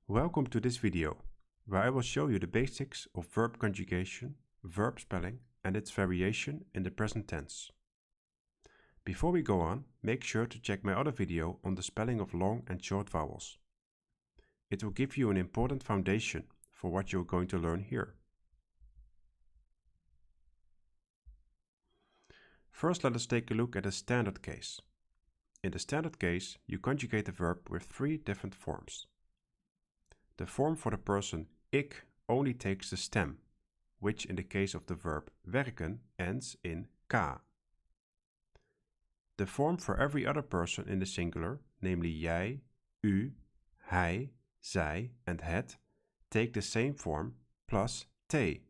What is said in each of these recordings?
Welcome to this video, where I will show you the basics of verb conjugation, verb spelling, and its variation in the present tense. Before we go on, make sure to check my other video on the spelling of long and short vowels. It will give you an important foundation for what you're going to learn here. First, let us take a look at a standard case. In the standard case, you conjugate the verb with three different forms. The form for the person ik only takes the stem, which in the case of the verb werken ends in k. The form for every other person in the singular, namely jij, u, hij, zij and het, take the same form plus t.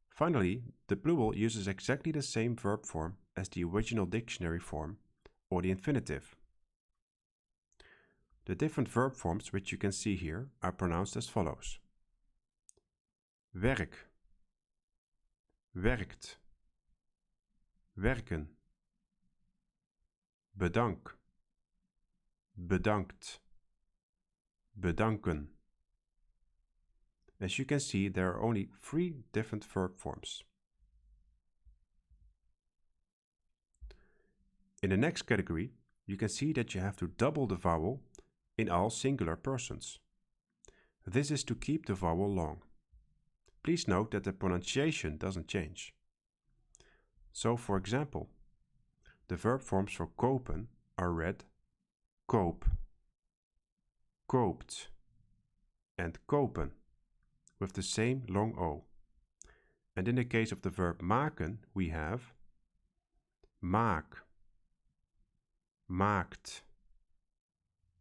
Finally, the plural uses exactly the same verb form as the original dictionary form or the infinitive. The different verb forms which you can see here are pronounced as follows. Werk, werkt, werken. Bedank, bedankt, bedanken. As you can see, there are only three different verb forms. In the next category, you can see that you have to double the vowel in all singular persons. This is to keep the vowel long. Please note that the pronunciation doesn't change. So, for example, the verb forms for kopen are read koop, koopt, and kopen, with the same long O. And in the case of the verb maken, we have maak, maakt,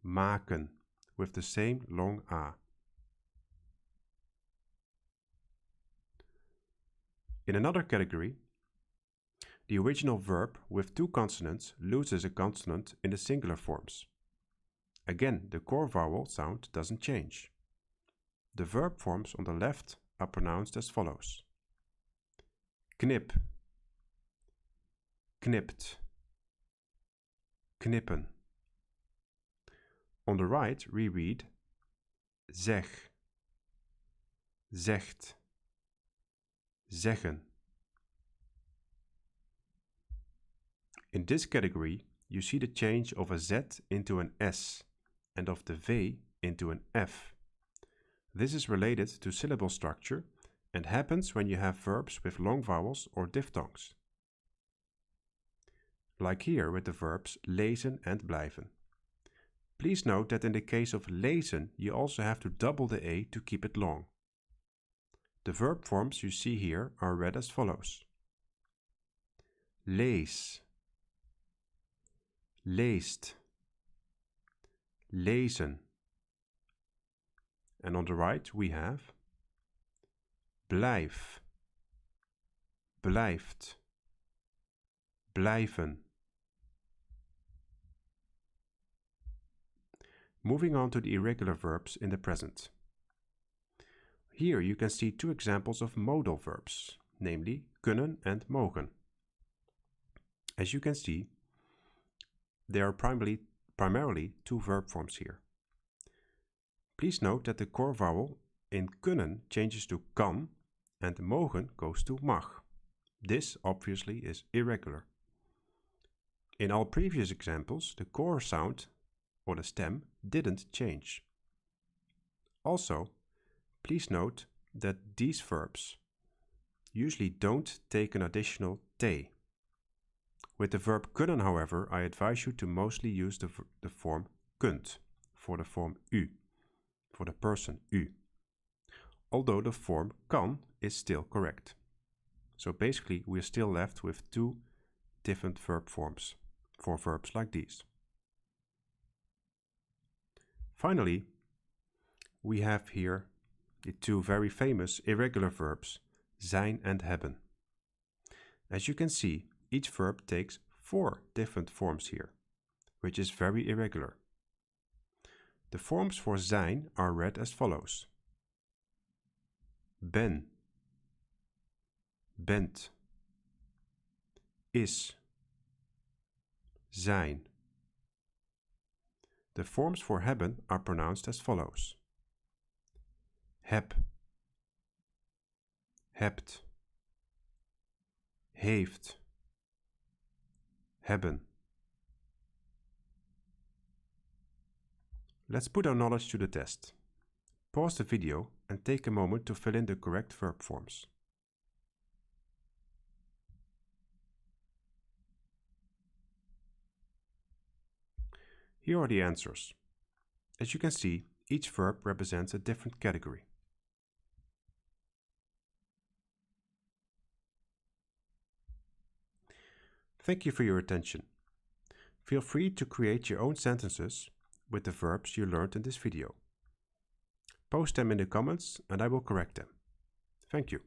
maken, with the same long A. In another category, the original verb with two consonants loses a consonant in the singular forms. Again, the core vowel sound doesn't change. The verb forms on the left are pronounced as follows. Knip, knipt, knippen. On the right, we read zeg, zegt, zeggen. In this category, you see the change of a Z into an S and of the V into an F. This is related to syllable structure and happens when you have verbs with long vowels or diphthongs. Like here with the verbs lezen and blijven. Please note that in the case of lezen, you also have to double the A to keep it long. The verb forms you see here are read as follows. Lees, leest, lezen. And on the right we have blijf, blijft, blijven. Moving on to the irregular verbs in the present. Here you can see two examples of modal verbs, namely kunnen and mogen. As you can see, there are primarily two verb forms here. Please note that the core vowel in kunnen changes to kan and mogen goes to mag. This obviously is irregular. In all previous examples, the core sound or the stem didn't change. Also, please note that these verbs usually don't take an additional t. With the verb kunnen, however, I advise you to mostly use the form kunt for the form u, for the person u, although the form kan is still correct. So basically we're still left with two different verb forms for verbs like these. Finally, we have here the two very famous irregular verbs, zijn and hebben. As you can see, each verb takes four different forms here, which is very irregular. The forms for zijn are read as follows. Ben, bent, is, zijn. The forms for hebben are pronounced as follows: heb, hebt, heeft, hebben. Let's put our knowledge to the test. Pause the video and take a moment to fill in the correct verb forms. Here are the answers. As you can see, each verb represents a different category. Thank you for your attention. Feel free to create your own sentences with the verbs you learned in this video. Post them in the comments and I will correct them. Thank you.